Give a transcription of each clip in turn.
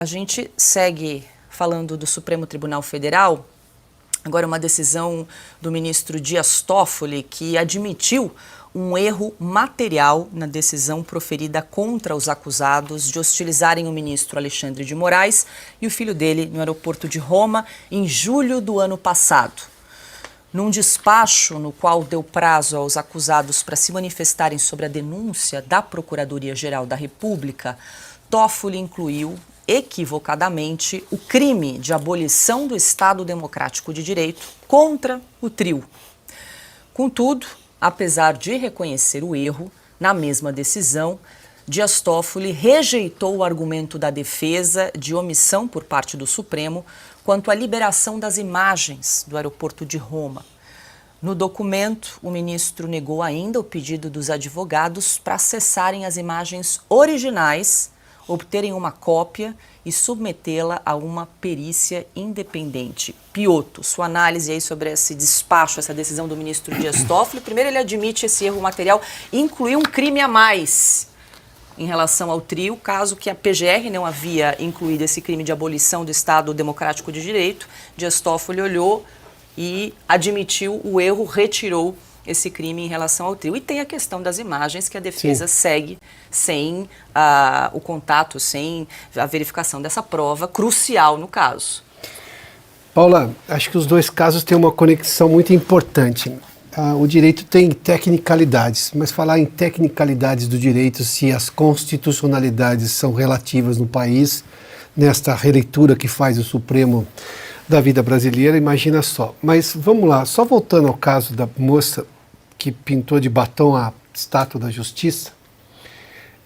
A gente segue falando do Supremo Tribunal Federal. Agora uma decisão do ministro Dias Toffoli que admitiu um erro material na decisão proferida contra os acusados de hostilizarem o ministro Alexandre de Moraes e o filho dele no aeroporto de Roma em julho do ano passado. Num despacho no qual deu prazo aos acusados para se manifestarem sobre a denúncia da Procuradoria-Geral da República, Toffoli incluiu equivocadamente o crime de abolição do Estado Democrático de Direito contra o trio. Contudo, apesar de reconhecer o erro, na mesma decisão, Dias Toffoli rejeitou o argumento da defesa de omissão por parte do Supremo quanto à liberação das imagens do aeroporto de Roma. No documento, o ministro negou ainda o pedido dos advogados para acessarem as imagens originais, obterem uma cópia e submetê-la a uma perícia independente. Piotto, sua análise aí sobre esse despacho, essa decisão do ministro Dias Toffoli. Primeiro, ele admite esse erro material e incluiu um crime a mais em relação ao trio, caso que a PGR não havia incluído esse crime de abolição do Estado Democrático de Direito. Dias Toffoli olhou e admitiu o erro, retirou esse crime em relação ao trio. E tem a questão das imagens que a defesa segue sem o contato, sem a verificação dessa prova crucial no caso. Paula, acho que os dois casos têm uma conexão muito importante. O direito tem tecnicalidades, mas falar em tecnicalidades do direito, se as constitucionalidades são relativas no país, nesta releitura que faz o Supremo da vida brasileira, imagina só. Mas vamos lá, só voltando ao caso da moça que pintou de batom a estátua da Justiça,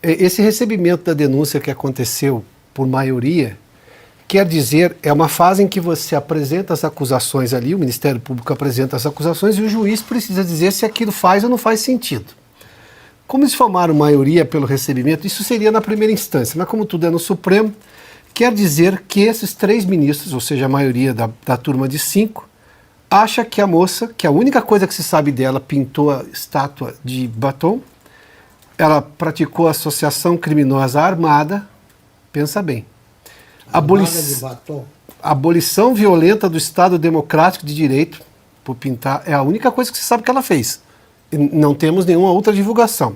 esse recebimento da denúncia que aconteceu por maioria, quer dizer, é uma fase em que você apresenta as acusações ali, o Ministério Público apresenta as acusações e o juiz precisa dizer se aquilo faz ou não faz sentido. Como eles formaram maioria pelo recebimento, isso seria na primeira instância, mas como tudo é no Supremo, quer dizer que esses 3 ministros, ou seja, a maioria da turma de 5, acha que a moça, que a única coisa que se sabe dela, pintou a estátua de batom, ela praticou associação criminosa armada, pensa bem. Abolição violenta do Estado Democrático de Direito, por pintar, é a única coisa que se sabe que ela fez. E não temos nenhuma outra divulgação.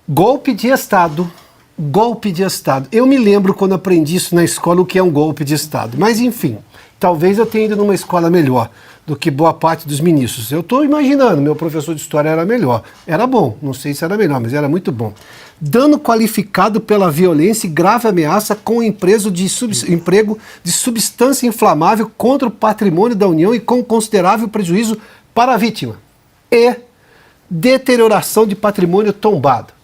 Golpe de Estado. Golpe de Estado. Eu me lembro quando aprendi isso na escola o que é um golpe de Estado. Mas, enfim, talvez eu tenha ido numa escola melhor do que boa parte dos ministros. Eu estou imaginando, meu professor de história era melhor. Era bom, não sei se era melhor, mas era muito bom. Dano qualificado pela violência e grave ameaça com emprego de substância inflamável contra o patrimônio da União e com considerável prejuízo para a vítima. E deterioração de patrimônio tombado.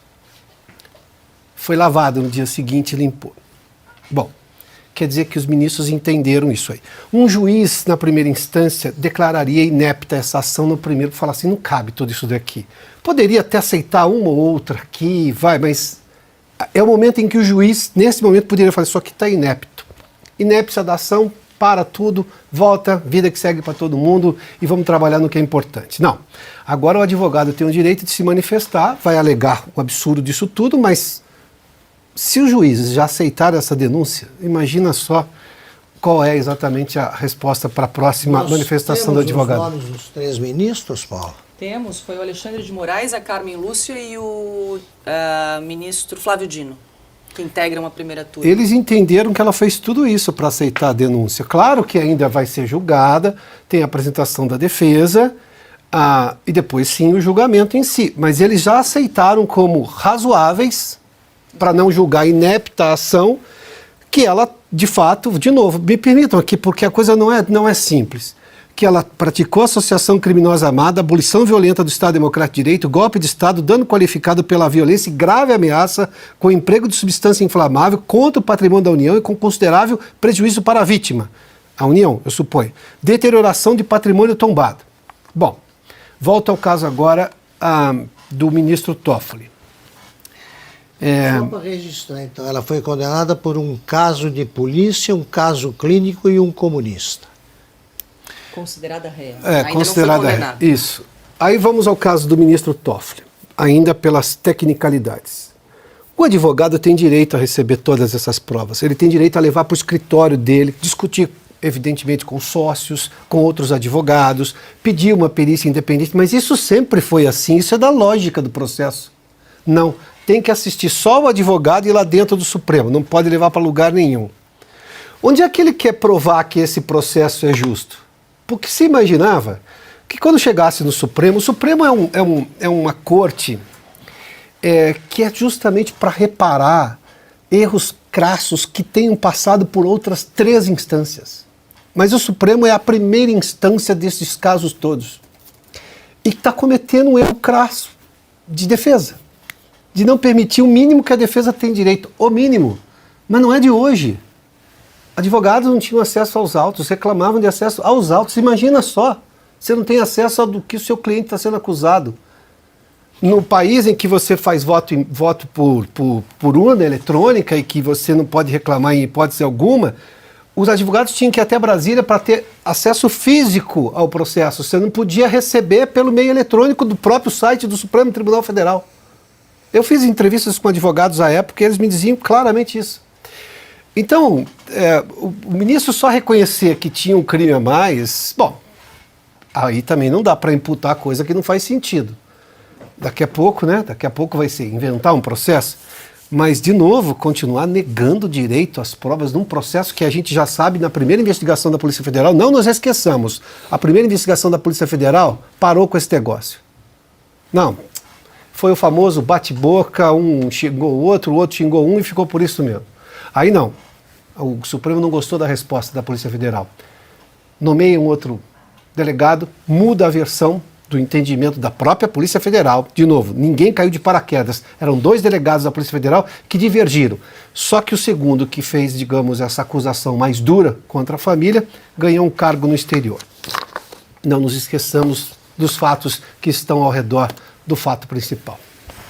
Foi lavado no dia seguinte e limpou. Bom, quer dizer que os ministros entenderam isso aí. Um juiz, na primeira instância, declararia inepta essa ação no primeiro, falar assim, não cabe tudo isso daqui. Poderia até aceitar uma ou outra aqui, mas é o momento em que o juiz, nesse momento, poderia falar, isso aqui está inepto. Inépcia da ação, para tudo, volta, vida que segue para todo mundo e vamos trabalhar no que é importante. Não. Agora o advogado tem o direito de se manifestar, vai alegar o absurdo disso tudo, mas se os juízes já aceitaram essa denúncia, imagina só qual é exatamente a resposta para a próxima manifestação do advogado. Nós temos os nomes dos 3 ministros, Paulo? Temos, foi o Alexandre de Moraes, a Carmen Lúcia e o ministro Flávio Dino, que integram a primeira turma. Eles entenderam que ela fez tudo isso para aceitar a denúncia. Claro que ainda vai ser julgada, tem a apresentação da defesa e depois sim o julgamento em si. Mas eles já aceitaram como razoáveis, para não julgar inepta a ação, que ela, de fato, de novo, me permitam aqui, porque a coisa não é simples, que ela praticou associação criminosa armada, abolição violenta do Estado Democrático de Direito, golpe de Estado, dano qualificado pela violência e grave ameaça com emprego de substância inflamável contra o patrimônio da União e com considerável prejuízo para a vítima. A União, eu suponho. Deterioração de patrimônio tombado. Bom, volto ao caso agora do ministro Toffoli. Só para registrar, então, ela foi condenada por um caso de polícia, um caso clínico e um comunista. Considerada réu. Ainda considerada não foi condenada. Isso. Aí vamos ao caso do ministro Toffoli, ainda pelas tecnicalidades. O advogado tem direito a receber todas essas provas. Ele tem direito a levar para o escritório dele, discutir, evidentemente, com sócios, com outros advogados, pedir uma perícia independente, mas isso sempre foi assim, isso é da lógica do processo. Não, tem que assistir só o advogado e ir lá dentro do Supremo, não pode levar para lugar nenhum. Onde é que ele quer provar que esse processo é justo? Porque se imaginava que quando chegasse no Supremo, o Supremo é uma corte que é justamente para reparar erros crassos que tenham passado por outras 3 instâncias. Mas o Supremo é a primeira instância desses casos todos. E está cometendo um erro crasso de defesa, de não permitir o mínimo que a defesa tem direito, o mínimo. Mas não é de hoje. Advogados não tinham acesso aos autos, reclamavam de acesso aos autos. Imagina só, você não tem acesso ao do que o seu cliente está sendo acusado. No país em que você faz voto por urna eletrônica e que você não pode reclamar em hipótese alguma, os advogados tinham que ir até Brasília para ter acesso físico ao processo. Você não podia receber pelo meio eletrônico do próprio site do Supremo Tribunal Federal. Eu fiz entrevistas com advogados à época e eles me diziam claramente isso. Então, o ministro só reconhecer que tinha um crime a mais, bom, aí também não dá para imputar coisa que não faz sentido. Daqui a pouco, né? Daqui a pouco vai ser inventar um processo, mas, de novo, continuar negando direito às provas num processo que a gente já sabe na primeira investigação da Polícia Federal, não nos esqueçamos, a primeira investigação da Polícia Federal parou com esse negócio. Não, foi o famoso bate-boca, um xingou o outro xingou um e ficou por isso mesmo. Aí não, o Supremo não gostou da resposta da Polícia Federal. Nomeia um outro delegado, muda a versão do entendimento da própria Polícia Federal. De novo, ninguém caiu de paraquedas. Eram 2 delegados da Polícia Federal que divergiram. Só que o segundo, que fez, digamos, essa acusação mais dura contra a família, ganhou um cargo no exterior. Não nos esqueçamos dos fatos que estão ao redor do fato principal.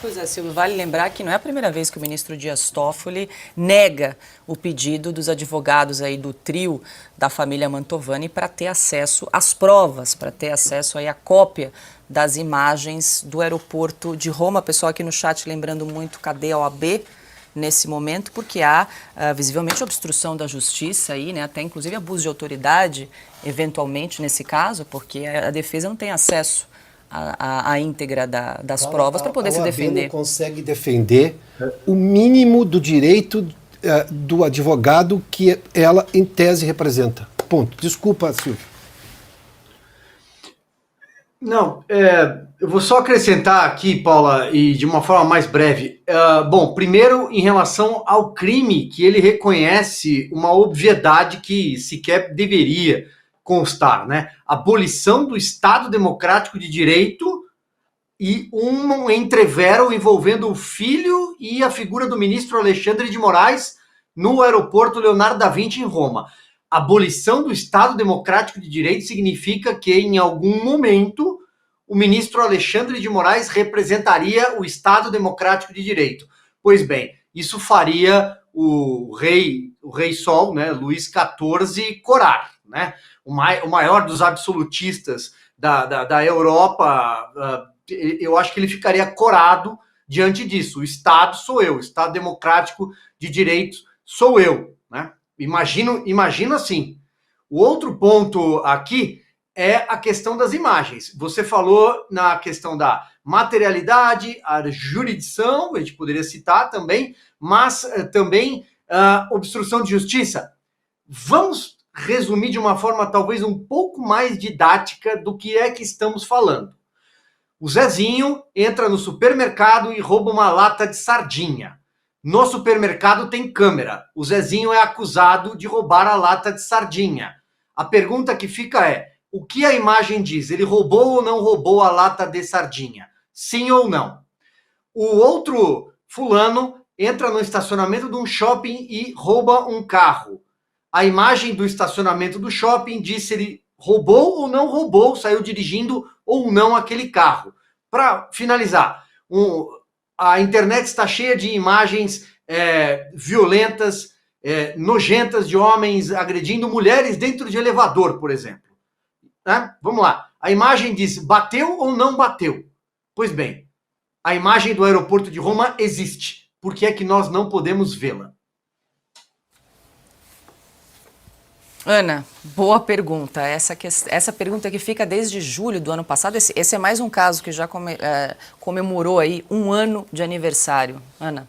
Pois é, Silvio, vale lembrar que não é a primeira vez que o ministro Dias Toffoli nega o pedido dos advogados aí do trio da família Mantovani para ter acesso às provas, para ter acesso aí à cópia das imagens do aeroporto de Roma. Pessoal aqui no chat lembrando muito, cadê a OAB nesse momento? Porque há visivelmente obstrução da justiça aí, né? Até inclusive abuso de autoridade, eventualmente nesse caso, porque a defesa não tem acesso a íntegra das provas para poder se defender. Não consegue defender o mínimo do direito do advogado que ela, em tese, representa. Ponto. Desculpa, Silvio. Não, eu vou só acrescentar aqui, Paula, e de uma forma mais breve. Bom, primeiro, em relação ao crime, que ele reconhece uma obviedade que sequer deveria constar, né? Abolição do Estado Democrático de Direito e um entrevero envolvendo o filho e a figura do ministro Alexandre de Moraes no aeroporto Leonardo da Vinci em Roma. Abolição do Estado Democrático de Direito significa que, em algum momento, o ministro Alexandre de Moraes representaria o Estado Democrático de Direito. Pois bem, isso faria o rei Sol, né, Luís XIV, corar, né? O maior dos absolutistas da Europa, eu acho que ele ficaria corado diante disso. O Estado sou eu, o Estado Democrático de Direito sou eu, né? Imagino assim. O outro ponto aqui é a questão das imagens. Você falou na questão da materialidade, a jurisdição, a gente poderia citar também, mas também obstrução de justiça. Vamos resumir de uma forma talvez um pouco mais didática do que é que estamos falando. O Zezinho entra no supermercado e rouba uma lata de sardinha. No supermercado tem câmera. O Zezinho é acusado de roubar a lata de sardinha. A pergunta que fica é, o que a imagem diz? Ele roubou ou não roubou a lata de sardinha? Sim ou não? O outro fulano entra no estacionamento de um shopping e rouba um carro. A imagem do estacionamento do shopping diz se ele roubou ou não roubou, saiu dirigindo ou não aquele carro. Para finalizar, a internet está cheia de imagens violentas, nojentas de homens agredindo mulheres dentro de elevador, por exemplo. Né? Vamos lá. A imagem diz bateu ou não bateu? Pois bem, a imagem do aeroporto de Roma existe. por que é que nós não podemos vê-la? Ana, boa pergunta. Essa pergunta que fica desde julho do ano passado. Esse é mais um caso que já comemorou aí 1 ano de aniversário. Ana.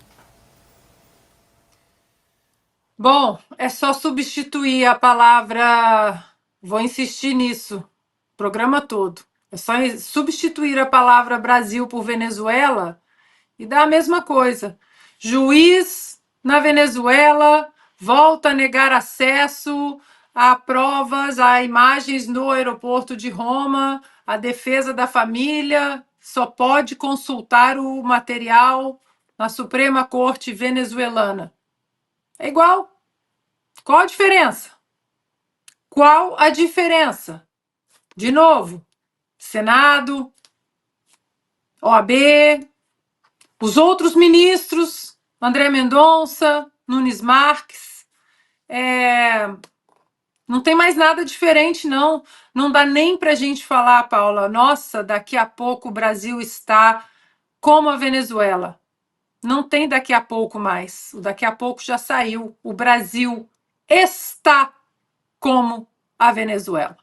Bom, é só substituir a palavra. Vou insistir nisso, o programa todo. É só substituir a palavra Brasil por Venezuela e dá a mesma coisa. Juiz na Venezuela volta a negar acesso a provas, a imagens no aeroporto de Roma, a defesa da família só pode consultar o material na Suprema Corte venezuelana. É igual. Qual a diferença? Qual a diferença? De novo, Senado, OAB, os outros ministros, André Mendonça, Nunes Marques, não tem mais nada diferente, não. Não dá nem para a gente falar, Paula, nossa, daqui a pouco o Brasil está como a Venezuela. Não tem daqui a pouco mais. O daqui a pouco já saiu. O Brasil está como a Venezuela.